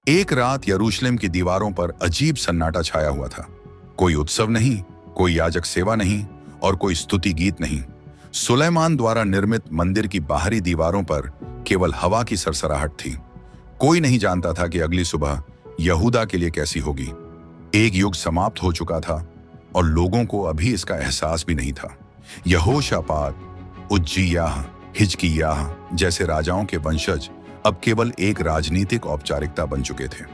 एक रात यरूशलेम की दीवारों पर अजीब सन्नाटा छाया हुआ था। कोई उत्सव नहीं, कोई याजक सेवा नहीं और कोई स्तुति गीत नहीं। सुलेमान द्वारा निर्मित मंदिर की बाहरी दीवारों पर केवल हवा की सरसराहट थी। कोई नहीं जानता था कि अगली सुबह यहूदा के लिए कैसी होगी। एक युग समाप्त हो चुका था और लोगों को अभी इसका एहसास भी नहीं था। यहोशापात, उज्जियाह, हिजकिय्याह जैसे राजाओं के वंशज अब केवल एक राजनीतिक औपचारिकता बन चुके थे।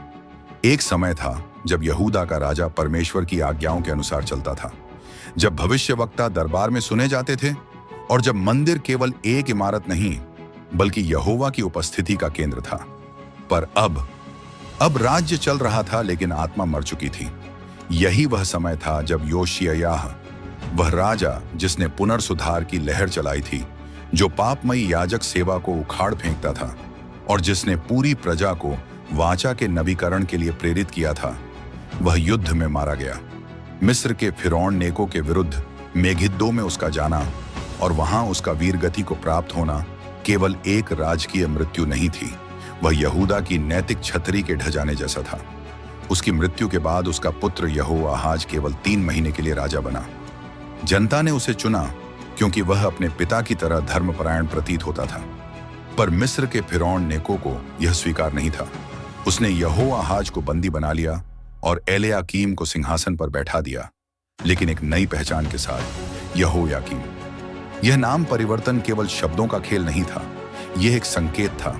एक समय था जब यहूदा का राजा परमेश्वर की आज्ञाओं के अनुसार चलता था, जब भविष्यवक्ता दरबार में सुने जाते थे और जब मंदिर केवल एक इमारत नहीं बल्कि यहोवा की उपस्थिति का केंद्र था। पर अब राज्य चल रहा था लेकिन आत्मा मर चुकी थी। यही वह समय था जब योशिय्याह, वह राजा जिसने पुनर्सुधार की लहर चलाई थी, जो पापमयी याजक सेवा को उखाड़ फेंकता था और जिसने पूरी प्रजा को वाचा के नवीकरण के लिए प्रेरित किया था, वह युद्ध में मारा गया। मिस्र के फिरौन नेको के विरुद्ध मेगिद्दो में उसका जाना और वहां उसका वीरगति को प्राप्त होना केवल एक राजकीय मृत्यु नहीं थी, वह यहूदा की नैतिक छतरी के ढजाने जैसा था। उसकी मृत्यु के बाद उसका पुत्र यहोआहाज केवल 3 महीने के लिए राजा बना। जनता ने उसे चुना क्योंकि वह अपने पिता की तरह धर्मपरायण प्रतीत होता था। पर मिस्र के फिरौन नेको को यह स्वीकार नहीं था। उसने यहोआहाज को बंदी बना लिया और एलयाकीम को सिंहासन पर बैठा दिया, लेकिन एक नई पहचान के साथ, यहोयाकीम। यह नाम परिवर्तन केवल शब्दों का खेल नहीं था, यह एक संकेत था।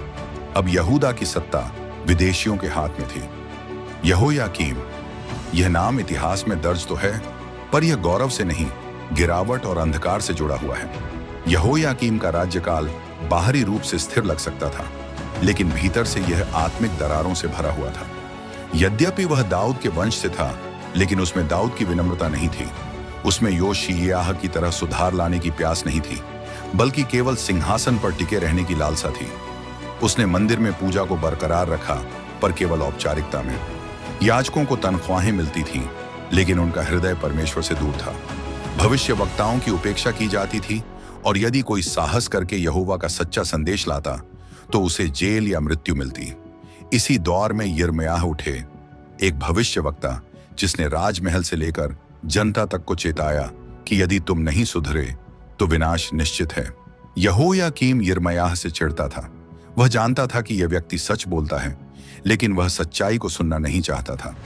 अब यहूदा की सत्ता विदेशियों के हाथ में थी। यहोयाकीम, यह नाम इतिहास में दर्ज तो है, पर यह गौरव से नहीं, गिरावट और अंधकार से जुड़ा हुआ है। यहोयाकीम का राज्यकाल बाहरी रूप से स्थिर लग सकता था, लेकिन भीतर से यह आत्मिक दरारों से भरा हुआ था। यद्यपि वह दाऊद के वंश से था, लेकिन उसमें दाऊद की विनम्रता नहीं थी। उसमें योशिय्याह की तरह सुधार लाने की प्यास नहीं थी, बल्कि केवल सिंहासन पर टिके रहने की लालसा थी। उसने मंदिर में पूजा को बरकरार रखा, पर केवल औपचारिकता में। याजकों को तनख्वाहें मिलती थीं, लेकिन उनका हृदय परमेश्वर से दूर था। भविष्यवक्ताओं की उपेक्षा की जाती थी और यदि कोई साहस करके यहोवा का सच्चा संदेश लाता तो उसे जेल या मृत्यु मिलती। इसी दौर में यिर्मयाह उठे, एक भविष्यवक्ता जिसने राजमहल से लेकर जनता तक को चेताया कि यदि तुम नहीं सुधरे तो विनाश निश्चित है। यहोयाकीम यिर्मयाह से चिढ़ता था। वह जानता था कि यह व्यक्ति सच बोलता है, लेकिन वह सच्चाई को सुनना नहीं चाहता था।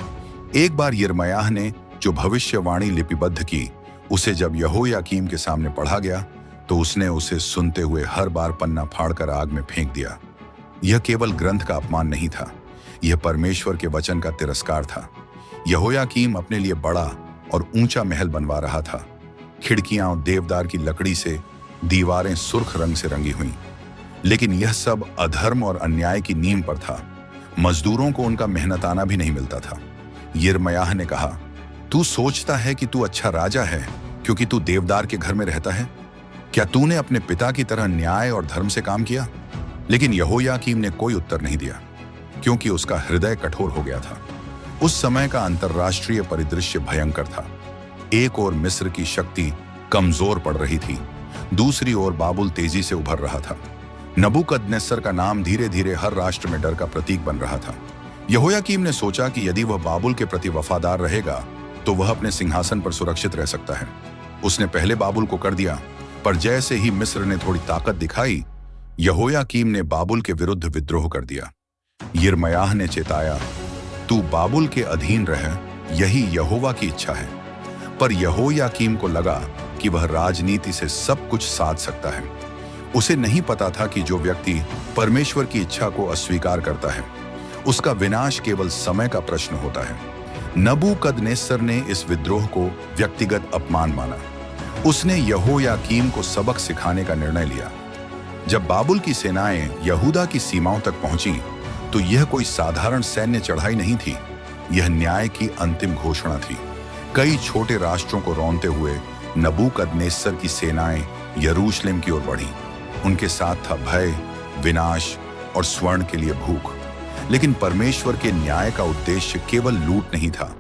एक बार यिर्मयाह ने जो भविष्यवाणी लिपिबद्ध की, उसे जब यहोयाकीम के सामने पढ़ा गया तो उसने उसे सुनते हुए हर बार पन्ना फाड़कर आग में फेंक दिया। यह केवल ग्रंथ का अपमान नहीं था, यह परमेश्वर के वचन का तिरस्कार था। यहोयाकीम अपने लिए बड़ा और ऊंचा महल बनवा रहा था। खिड़कियां देवदार की लकड़ी से, दीवारें सुर्ख रंग से रंगी हुई, लेकिन यह सब अधर्म और अन्याय की नींव पर था। मजदूरों को उनका मेहनताना भी नहीं मिलता था। यिर्मयाह ने कहा, तू सोचता है कि तू अच्छा राजा है क्योंकि तू देवदार के घर में रहता है? क्या तूने अपने पिता की तरह न्याय और धर्म से काम किया? लेकिन यहोयाकीम ने कोई उत्तर नहीं दिया, क्योंकि उसका हृदय कठोर हो गया था। उस समय का अंतर्राष्ट्रीय परिदृश्य भयंकर था। एक ओर मिस्र की शक्ति कमजोर पड़ रही थी, दूसरी ओर बाबुल तेजी से उभर रहा था। नबूकदनेस्सर का नाम धीरे धीरे हर राष्ट्र में डर का प्रतीक बन रहा था। यहोयाकीम ने सोचा कि यदि वह बाबुल के प्रति वफादार रहेगा तो वह अपने सिंहासन पर सुरक्षित रह सकता है। उसने पहले बाबुल को कर दिया, पर जैसे ही मिस्र ने थोड़ी ताकत दिखाई, यहोयाकीम ने बाबुल के विरुद्ध विद्रोह कर दिया। यिर्मयाह ने चेताया, तू बाबुल के अधीन रह, यही यहोवा की इच्छा है। पर यहोयाकीम को लगा कि वह राजनीति से सब कुछ साध सकता है। उसे नहीं पता था कि जो व्यक्ति परमेश्वर की इच्छा को अस्वीकार करता है, उसका विनाश केवल समय का प्रश्न होता है। नबूकदनेस्सर ने इस विद्रोह को व्यक्तिगत अपमान माना। उसने यहोयाकीम को सबक सिखाने का निर्णय लिया। जब बाबुल की सेनाएं यहूदा की सीमाओं तक पहुंची तो यह कोई साधारण सैन्य चढ़ाई नहीं थी, यह न्याय की अंतिम घोषणा थी। कई छोटे राष्ट्रों को रौंदते हुए नबूकदनेस्सर की सेनाएं यरूशलेम की ओर बढ़ी। उनके साथ था भय, विनाश और स्वर्ण के लिए भूख। लेकिन परमेश्वर के न्याय का उद्देश्य केवल लूट नहीं था।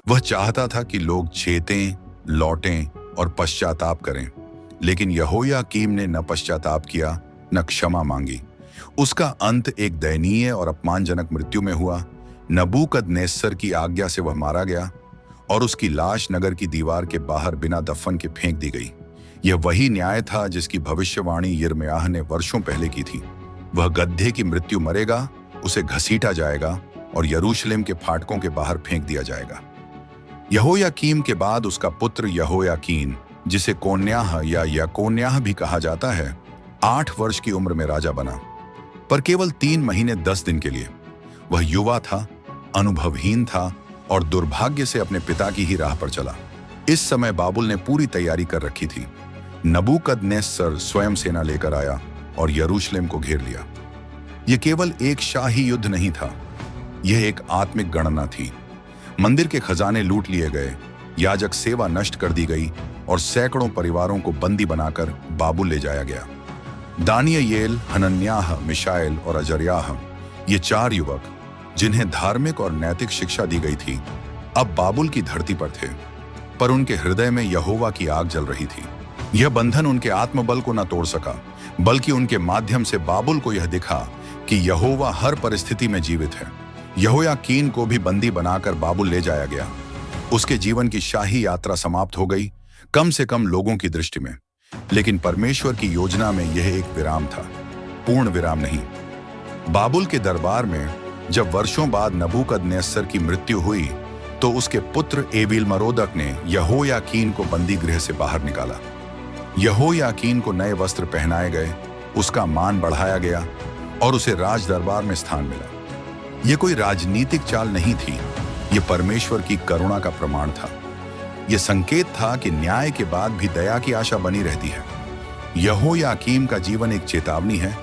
वह चाहता था कि लोग चेतें, लौटें और पश्चाताप करें। लेकिन यहोयाकीम ने न पश्चाताप किया, न क्षमा मांगी। उसका अंत एक दयनीय और अपमानजनक मृत्यु में हुआ, नबूकदनेस्सर की आज्ञा से वह मारा गया और उसकी लाश नगर की दीवार के बाहर बिना दफन के फेंक दी गई। यह वही न्याय था जिसकी भविष्यवाणी यिर्मयाह ने वर्षों पहले की थी। वह गड्ढे की मृत्यु मरेगा, उसे घसीटा जाएगा और यरूशलेम के फाटकों के बाहर फेंक दिया जाएगा। यहोयाकीम के बाद उसका पुत्र यहोयाकीन, जिसे कोन्याह या यकोन्याह भी कहा जाता है, 8 वर्ष की उम्र में राजा बना, पर केवल 3 महीने 10 दिन के लिए। वह युवा था, अनुभवहीन था और दुर्भाग्य से अपने पिता की ही राह पर चला। इस समय बाबुल ने पूरी तैयारी कर रखी थी। नबूकदनेस्सर स्वयं सेना लेकर आया और यरूशलेम को घेर लिया। यह केवल एक शाही युद्ध नहीं था, यह एक आत्मिक गणना थी। मंदिर के खजाने लूट लिए गए, याजक सेवा नष्ट कर दी गई और सैकड़ों परिवारों को बंदी बनाकर बाबुल ले जाया गया। दानियेल, हनन्याह, मिशाएल और अजर्याह, ये 4 युवक जिन्हें धार्मिक और नैतिक शिक्षा दी गई थी, अब बाबुल की धरती पर थे, पर उनके हृदय में यहोवा की आग जल रही थी। यह बंधन उनके आत्मबल को न तोड़ सका, बल्कि उनके माध्यम से बाबुल को यह दिखा कि यहोवा हर परिस्थिति में जीवित है। यहोयाकीन को भी बंदी बनाकर बाबुल ले जाया गया। उसके जीवन की शाही यात्रा समाप्त हो गई, कम से कम लोगों की दृष्टि में। लेकिन परमेश्वर की योजना में यह एक विराम था, पूर्ण विराम नहीं। बाबुल के दरबार में जब वर्षों बाद नबूकदनेस्सर की मृत्यु हुई, तो उसके पुत्र एवील-मरोदक ने यहोयाकीन को बंदी गृह से बाहर निकाला। यहोयाकीन को नए वस्त्र पहनाए गए, उसका मान बढ़ाया गया और उसे राज दरबार में स्थान मिला। यह कोई राजनीतिक चाल नहीं थी, यह परमेश्वर की करुणा का प्रमाण था। यह संकेत था कि न्याय के बाद भी दया की आशा बनी रहती है। यहोयाकीम का जीवन एक चेतावनी है।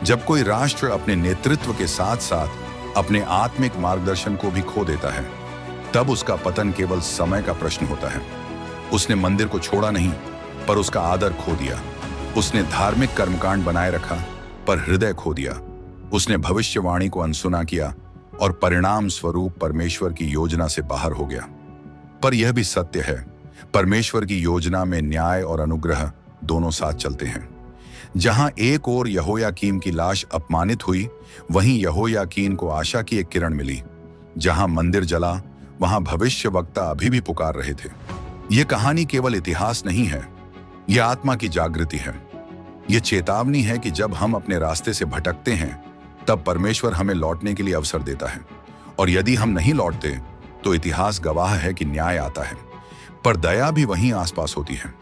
जब कोई राष्ट्र अपने नेतृत्व के साथ साथ अपने आत्मिक मार्गदर्शन को भी खो देता है, तब उसका पतन केवल समय का प्रश्न होता है। उसने मंदिर को छोड़ा नहीं, पर उसका आदर खो दिया। उसने धार्मिक कर्मकांड बनाए रखा, पर हृदय खो दिया। उसने भविष्यवाणी को अनसुना किया और परिणाम स्वरूप परमेश्वर की योजना से बाहर हो गया। पर यह भी सत्य है, परमेश्वर की योजना में न्याय और अनुग्रह दोनों साथ चलते हैं। जहां एक ओर यहोयाकीम की लाश अपमानित हुई, वहीं यहोयाकीन को आशा की एक किरण मिली। जहां मंदिर जला, वहां भविष्यवक्ता अभी भी पुकार रहे थे। यह कहानी केवल इतिहास नहीं है, यह आत्मा की जागृति है। यह चेतावनी है कि जब हम अपने रास्ते से भटकते हैं, तब परमेश्वर हमें लौटने के लिए अवसर देता है, और यदि हम नहीं लौटते तो इतिहास गवाह है कि न्याय आता है। पर दया भी वहीं आसपास होती है।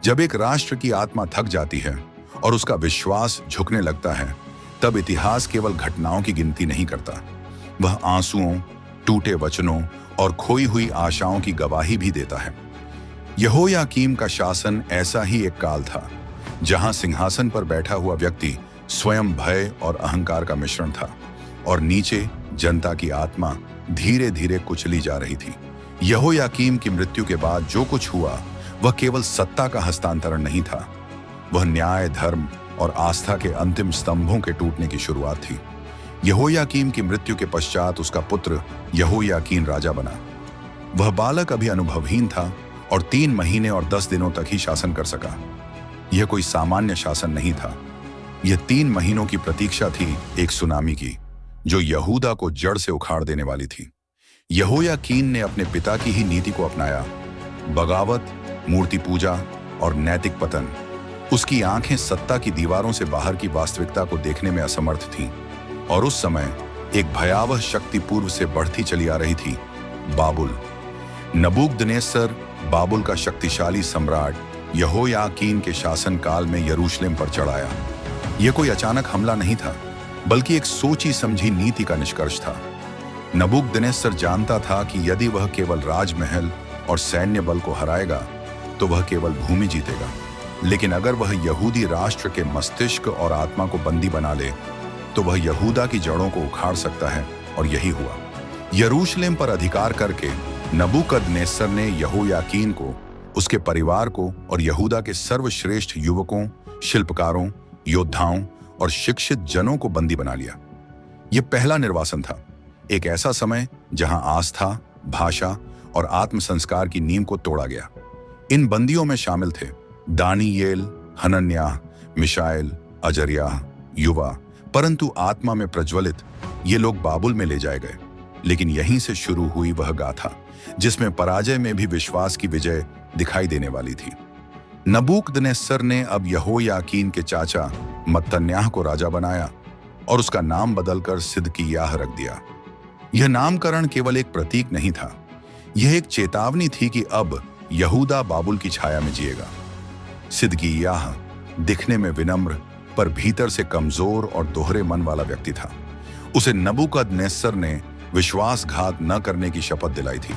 जब एक राष्ट्र की आत्मा थक जाती है और उसका विश्वास झुकने लगता है, तब इतिहास केवल घटनाओं की गिनती नहीं करता, वह आंसुओं, टूटे वचनों और खोई हुई आशाओं की गवाही भी देता है। यहोयाकीम का शासन ऐसा ही एक काल था, जहां सिंहासन पर बैठा हुआ व्यक्ति स्वयं भय और अहंकार का मिश्रण था, और नीचे जनता की आत्मा धीरे धीरे कुचली जा रही थी। यहोयाकीम की मृत्यु के बाद जो कुछ हुआ, वह केवल सत्ता का हस्तांतरण नहीं था, वह न्याय, धर्म और आस्था के अंतिम स्तंभों के टूटने की शुरुआत थी। यहोयाकीम की मृत्यु के पश्चात उसका पुत्र यहोयाकीन राजा बना। वह बालक अभी अनुभवहीन था और 3 महीने और 10 दिनों तक ही शासन कर सका। यह कोई सामान्य शासन नहीं था, यह 3 महीनों की प्रतीक्षा थी एक सुनामी की, जो यहूदा को जड़ से उखाड़ देने वाली थी। यहोयाकीन ने अपने पिता की ही नीति को अपनाया, बगावत, मूर्ति पूजा और नैतिक पतन। उसकी आंखें सत्ता की दीवारों से बाहर की वास्तविकता को देखने में असमर्थ थीं, और उस समय एक भयावह शक्ति पूर्व से बढ़ती चली आ रही थी, बाबुल। नबूकदनेस्सर, बाबुल का शक्तिशाली सम्राट, यहोयाकीन के शासनकाल में यरूशलेम पर चढ़ाया। यह कोई अचानक हमला नहीं था, बल्कि एक सोची समझी नीति का निष्कर्ष था। नबूकदनेस्सर जानता था कि यदि वह केवल राजमहल और सैन्य बल को हराएगा, तो वह केवल भूमि जीतेगा। लेकिन अगर वह यहूदी राष्ट्र के मस्तिष्क और आत्मा को बंदी बना ले, तो वह यहूदा की जड़ों को उखाड़ सकता है, और यही हुआ। यरूशलेम पर अधिकार करके नबूकदनेस्सर ने यहोयाकीन को, उसके परिवार को और यहूदा के सर्वश्रेष्ठ युवकों, शिल्पकारों, योद्धाओं और शिक्षित जनों को बंदी बना लिया। यह पहला निर्वासन था, एक ऐसा समय जहां आस्था, भाषा और आत्मसंस्कार की नींव को तोड़ा गया। इन बंदियों में शामिल थे दानियेल, हनन्याह, मिशाएल, अजर्याह, युवा, परंतु आत्मा में प्रज्वलित। ये लोग बाबुल में ले जाए गए। लेकिन यहीं से शुरू हुई वह गाथा जिसमें पराजय में भी विश्वास की विजय दिखाई देने वाली थी। नबूकदनेस्सर ने अब यहोयाकीन के चाचा मत्तन्याह को राजा बनाया और उसका नाम बदलकर सिदकिय्याह रख दिया। यह नामकरण केवल एक प्रतीक नहीं था, यह एक चेतावनी थी कि अब यहूदा बाबुल की छाया में जिएगा। सिदकिय्याह दिखने में विनम्र पर भीतर से कमजोर और दोहरे मन वाला व्यक्ति था। उसे नबूकदनेस्सर ने विश्वासघात न करने की शपथ दिलाई थी,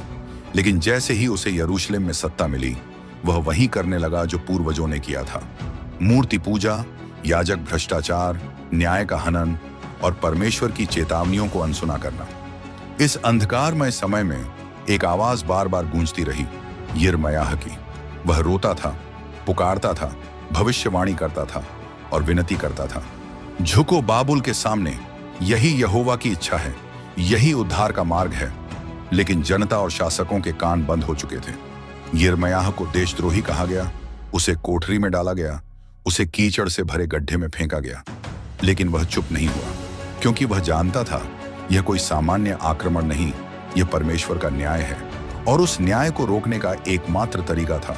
लेकिन जैसे ही उसे यरूशलेम में सत्ता मिली वह वही करने लगा जो पूर्वजों ने किया था। मूर्ति पूजा, याजक भ्रष्टाचार, न्याय का हनन और परमेश्वर की चेतावनियों को अनसुना करना। इस अंधकारमय समय में एक आवाज बार बार गूंजती रही, यिर्मयाह की। वह रोता था, पुकारता था, भविष्यवाणी करता था और विनती करता था, झुको बाबुल के सामने, यही यहोवा की इच्छा है, यही उद्धार का मार्ग है। लेकिन जनता और शासकों के कान बंद हो चुके थे। यिर्मयाह को देशद्रोही कहा गया, उसे कोठरी में डाला गया, उसे कीचड़ से भरे गड्ढे में फेंका गया। लेकिन वह चुप नहीं हुआ, क्योंकि वह जानता था यह कोई सामान्य आक्रमण नहीं, यह परमेश्वर का न्याय है और उस न्याय को रोकने का एकमात्र तरीका था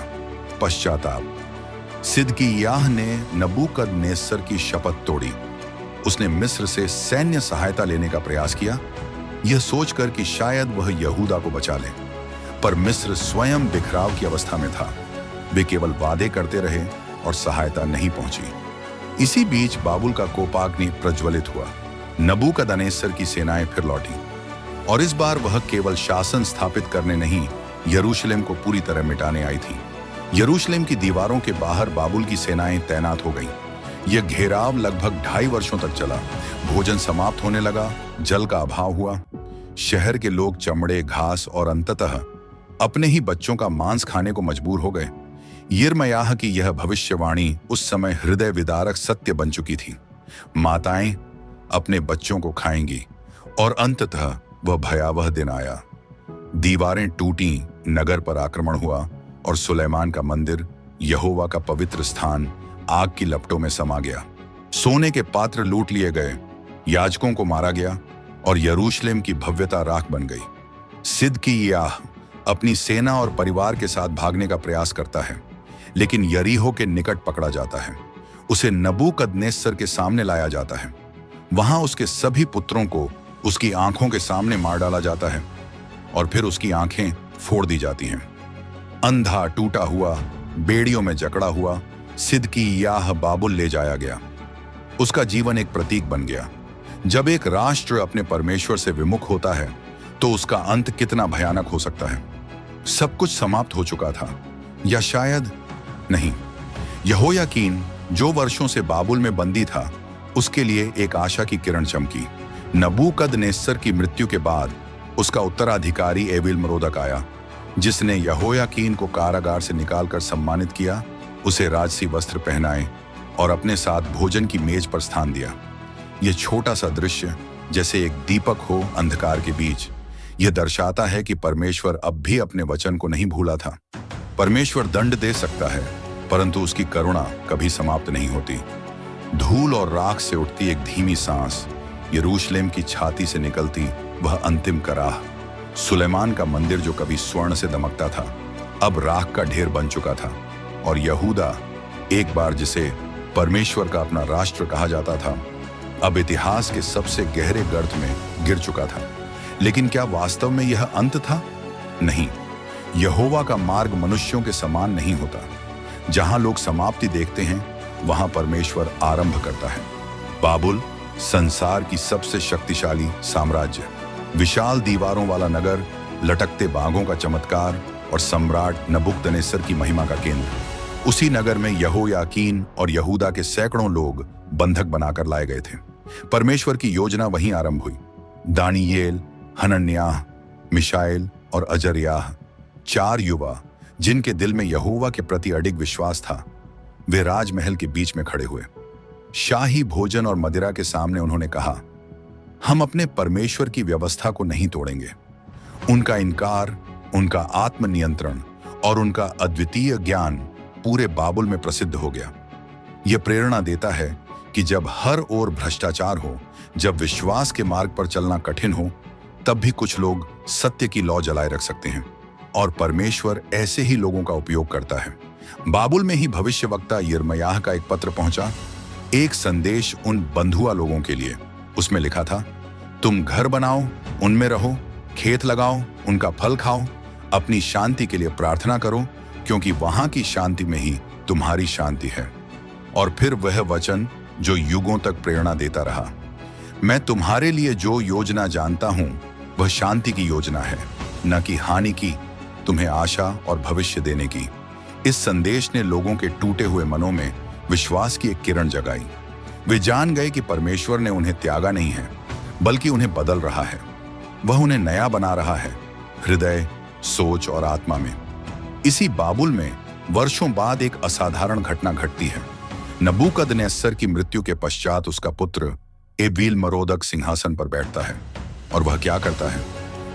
पश्चाताप। सिदकिय्याह ने नबूकदनेस्सर की शपथ तोड़ी। उसने मिस्र से सैन्य सहायता लेने का प्रयास किया, यह सोचकर कि शायद वह यहूदा को बचा ले। पर मिस्र स्वयं बिखराव की अवस्था में था। वे केवल वादे करते रहे और सहायता नहीं पहुंची। इसी बीच बाबुल का कोपाग्नि प्रज्वलित हुआ। नबूकदनेस्सर की सेनाएं फिर लौटी और इस बार वह केवल शासन स्थापित करने नहीं, यरूशलेम को पूरी तरह मिटाने आई थी। यरूशलेम की दीवारों के बाहर बाबुल की सेनाएं तैनात हो गईं। यह घेराव लगभग 2.5 वर्षों तक चला। भोजन समाप्त होने लगा, जल का अभाव हुआ, शहर के लोग चमड़े, घास और अंततः अपने ही बच्चों का मांस खाने को मजबूर हो गए। यिर्मयाह की यह भविष्यवाणी उस समय हृदय विदारक सत्य बन चुकी थी। माताएं अपने बच्चों को खाएंगी और अंततः वह भयावह दिन आया। दीवारें टूटी, नगर पर आक्रमण हुआ और सुलेमान का मंदिर, यहोवा का पवित्र स्थान, आग की लपटों में समा गया। सोने के पात्र लूट लिए गए, याजकों को मारा गया और यरूशलेम की भव्यता राख बन गई। सिदकिय्याह अपनी सेना और परिवार के साथ भागने का प्रयास करता है, लेकिन यरीहो के निकट पकड़ा जाता है। उसे नबूकदनेस्सर के सामने लाया जाता है। वहां उसके सभी पुत्रों को उसकी आंखों के सामने मार डाला जाता है और फिर उसकी आंखें फोड़ दी जाती हैं। अंधा, टूटा हुआ, बेड़ियों में जकड़ा हुआ सिदकिय्याह बाबुल ले जाया गया। उसका जीवन एक प्रतीक बन गया। जब एक राष्ट्र अपने परमेश्वर से विमुख होता है तो उसका अंत कितना भयानक हो सकता है। सब कुछ समाप्त हो चुका था, या शायद नहीं। यहोयाकीन जो वर्षों से बाबुल में बंदी था, उसके लिए एक आशा की किरण चमकी। नबूकदनेस्सर की मृत्यु के बाद उसका उत्तराधिकारी एविल-मरोदक आया, जिसने यहोयाकीन को कारागार से निकालकर सम्मानित किया, उसे राजसी वस्त्र पहनाए और अपने साथ भोजन की मेज पर स्थान दिया। यह छोटा सा दृश्य जैसे एक दीपक हो अंधकार के बीच। यह दर्शाता है कि परमेश्वर अब भी अपने वचन को नहीं भूला था। परमेश्वर दंड दे सकता है, परंतु उसकी करुणा कभी समाप्त नहीं होती। धूल और राख से उठती एक धीमी सांस, यरूशलेम की छाती से निकलती वह अंतिम कराह। सुलेमान का मंदिर जो कभी स्वर्ण से दमकता था, अब राख का ढेर बन चुका था और यहूदा, एक बार जिसे परमेश्वर का अपना राष्ट्र कहा जाता था, अब इतिहास के सबसे गहरे गर्त में गिर चुका था। लेकिन क्या वास्तव में यह अंत था? नहीं। यहोवा का मार्ग मनुष्यों के समान नहीं होता। जहां लोग समाप्ति देखते हैं, वहां परमेश्वर आरंभ करता है। बाबुल, संसार की सबसे शक्तिशाली साम्राज्य, विशाल दीवारों वाला नगर, लटकते बागों का चमत्कार और सम्राट नबूकदनेस्सर की महिमा का केंद्र। उसी नगर में यहोयाकीन और यहूदा के सैकड़ों लोग बंधक बनाकर लाए गए थे। परमेश्वर की योजना वहीं आरंभ हुई। दानियेल, हनन्याह, मिशाएल और अजर्याह, 4 युवा जिनके दिल में यहोवा के प्रति अडिग विश्वास था, वे राजमहल के बीच में खड़े हुए। शाही भोजन और मदिरा के सामने उन्होंने कहा, हम अपने परमेश्वर की व्यवस्था को नहीं तोड़ेंगे। उनका इनकार, उनका आत्मनियंत्रण और उनका अद्वितीय ज्ञान पूरे बाबुल में प्रसिद्ध हो गया। यह प्रेरणा देता है कि जब हर ओर भ्रष्टाचार हो, जब विश्वास के मार्ग पर चलना कठिन हो, तब भी कुछ लोग सत्य की लौ जलाए रख सकते हैं और परमेश्वर ऐसे ही लोगों का उपयोग करता है। बाबुल में ही भविष्यवक्ता यिर्मयाह का एक पत्र पहुंचा, एक संदेश उन बंधुआ लोगों के लिए। उसमें लिखा था, तुम घर बनाओ, उनमें रहो, खेत लगाओ, उनका फल खाओ, अपनी शांति के लिए प्रार्थना करो, क्योंकि वहां की शांति में ही तुम्हारी शांति है। और फिर वह वचन जो युगों तक प्रेरणा देता रहा, मैं तुम्हारे लिए जो योजना जानता हूं वह शांति की योजना है, न कि हानि की, तुम्हें आशा और भविष्य देने की। इस संदेश ने लोगों के टूटे हुए मनों में विश्वास की एक किरण जगाई। वे जान गए कि परमेश्वर ने उन्हें त्यागा नहीं है, बल्कि उन्हें बदल रहा है। वह उन्हें नया बना रहा है, हृदय, सोच और आत्मा में। इसी बाबुल में वर्षों बाद एक असाधारण घटना घटती है। नबूकदनेस्सर की मृत्यु के पश्चात उसका पुत्र एवील मरोदक सिंहासन पर बैठता है। और वह क्या करता है?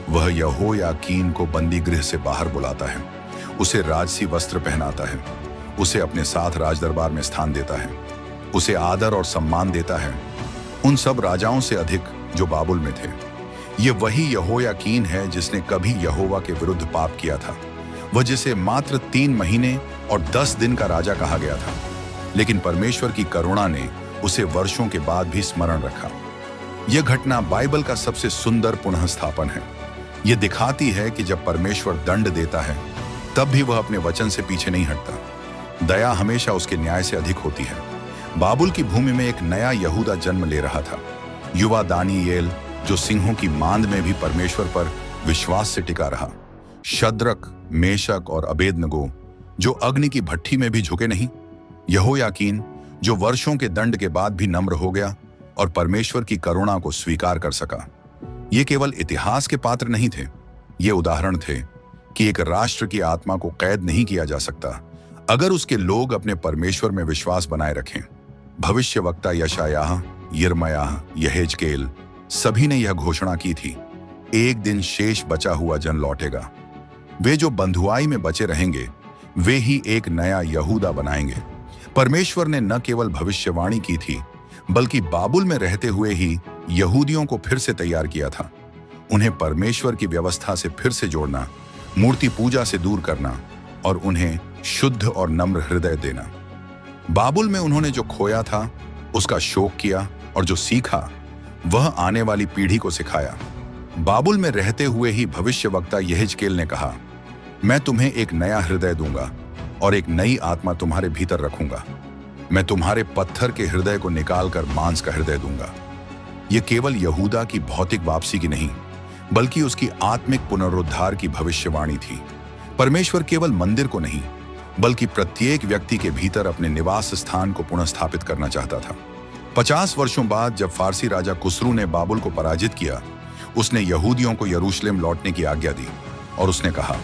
वह यहोयाकीन को बंदी गृह से बाहर बुलाता है, उसे राजसी वस्त्र पहनाता है, उसे अपने साथ राजदरबार में स्थान देता है, उसे आदर और सम्मान देता है, उन सब राजाओं से अधिक जो बाबुल में थे। ये वही यहोयाकीन है जिसने कभी यहोवा के विरुद्ध पाप किया था, वह जिसे मात्र 3 महीने और 10 दिन का राजा कहा गया था, लेकिन परमेश्वर की करुणा ने उसे वर्षों के बाद भी स्मरण रखा। यह घटना बाइबल का सबसे सुंदर पुनः स्थापन है। यह दिखाती है कि जब परमेश्वर दंड देता है तब भी वह अपने वचन से पीछे नहीं हटता। दया हमेशा उसके न्याय से अधिक होती है। बाबुल की भूमि में एक नया यहूदा जन्म ले रहा था, युवा दानियेल, जो सिंहों की मांद में भी परमेश्वर पर विश्वास से टिका रहा। शद्रक, मेशक और अबेदनगो, जो अग्नि की भट्ठी में भी झुके नहीं। यहोयाकीन, जो वर्षों के दंड के बाद भी नम्र हो गया और परमेश्वर की करुणा को स्वीकार कर सका। ये केवल इतिहास के पात्र नहीं थे, ये उदाहरण थे कि एक राष्ट्र की आत्मा को कैद नहीं किया जा सकता अगर उसके लोग अपने परमेश्वर में विश्वास बनाए रखें। भविष्यवक्ता यशायाह, यिर्मयाह, यहेजकेल, सभी ने यह घोषणा की थी, एक दिन शेष बचा हुआ जन लौटेगा। वे जो बंधुआई में बचे रहेंगे वे ही एक नया यहूदा बनाएंगे। परमेश्वर ने न केवल भविष्यवाणी की थी, बल्कि बाबुल में रहते हुए ही यहूदियों को फिर से तैयार किया था। उन्हें परमेश्वर की व्यवस्था से फिर से जोड़ना, मूर्ति पूजा से दूर करना और उन्हें शुद्ध और नम्र हृदय देना। बाबुल में उन्होंने जो खोया था उसका शोक किया और जो सीखा वह आने वाली पीढ़ी को सिखाया। बाबुल में रहते हुए ही भविष्यवक्ता यहेजकेल ने कहा, मैं तुम्हें एक नया हृदय दूंगा और एक नई आत्मा तुम्हारे भीतर रखूंगा। मैं तुम्हारे पत्थर के हृदय को निकालकर मांस का हृदय दूंगा। यह केवल यहूदा की भौतिक वापसी की नहीं, बल्कि उसकी आत्मिक पुनरुद्धार की भविष्यवाणी थी। परमेश्वर केवल मंदिर को नहीं, बल्कि प्रत्येक व्यक्ति के भीतर अपने निवास स्थान को पुनः स्थापित करना चाहता था। 50 वर्षों बाद जब फारसी राजा कुसरू ने बाबुल को पराजित किया, उसने यहूदियों को यरूशलेम लौटने की आज्ञा दी और उसने कहा,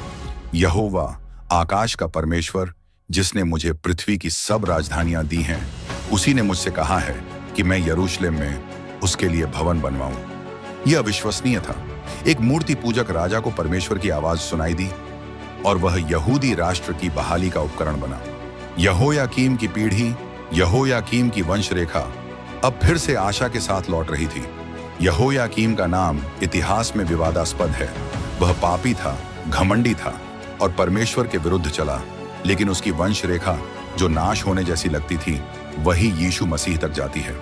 यहोवा आकाश का परमेश्वर, जिसने मुझे पृथ्वी की सब राजधानियां दी हैं, उसी ने मुझसे कहा है कि मैं यरूशलेम में उसके लिए भवन बनवाऊं। यह अविश्वसनीय था। एक मूर्ति पूजक राजा को परमेश्वर की आवाज सुनाई दी और वह यहूदी राष्ट्र की बहाली का उपकरण बना। यहोयाकीम की पीढ़ी, यहोयाकीम की वंश रेखा अब फिर से आशा के साथ लौट रही थी। यहोयाकीम का नाम इतिहास में विवादास्पद है। वह पापी था, घमंडी था और परमेश्वर के विरुद्ध चला, लेकिन उसकी वंश रेखा जो नाश होने जैसी लगती थी, वही यीशु मसीह तक जाती है।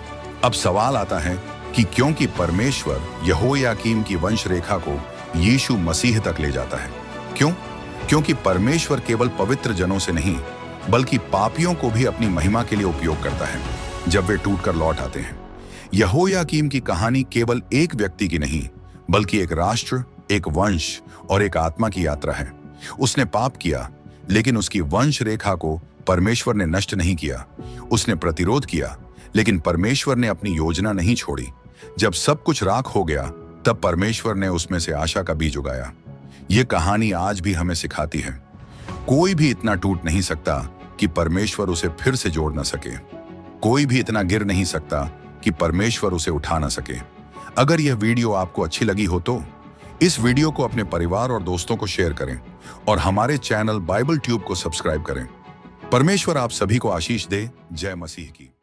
अब सवाल आता है कि क्योंकि परमेश्वर यहोयाकीम की वंश रेखा को यीशु मसीह तक ले जाता है। क्यों? क्योंकि परमेश्वर केवल पवित्र जनों से नहीं, बल्कि पापियों को भी अपनी महिमा के लिए उपयोग करता है जब वे टूटकर लौट आते हैं। यहोयाकीम की कहानी केवल एक व्यक्ति की नहीं, बल्कि एक राष्ट्र, एक वंश और एक आत्मा की यात्रा है। उसने पाप किया, लेकिन उसकी वंश रेखा को परमेश्वर ने नष्ट नहीं किया। उसने प्रतिरोध किया, लेकिन परमेश्वर ने अपनी योजना नहीं छोड़ी। जब सब कुछ राख हो गया, तब परमेश्वर ने उसमें से आशा का बीज उगाया। यह कहानी आज भी हमें सिखाती है, कोई भी इतना टूट नहीं सकता कि परमेश्वर उसे फिर से जोड़ न सके। कोई भी इतना गिर नहीं सकता कि परमेश्वर उसे उठा न सके। अगर यह वीडियो आपको अच्छी लगी हो तो इस वीडियो को अपने परिवार और दोस्तों को शेयर करें और हमारे चैनल बाइबल ट्यूब को सब्सक्राइब करें। परमेश्वर आप सभी को आशीष दे। जय मसीह की।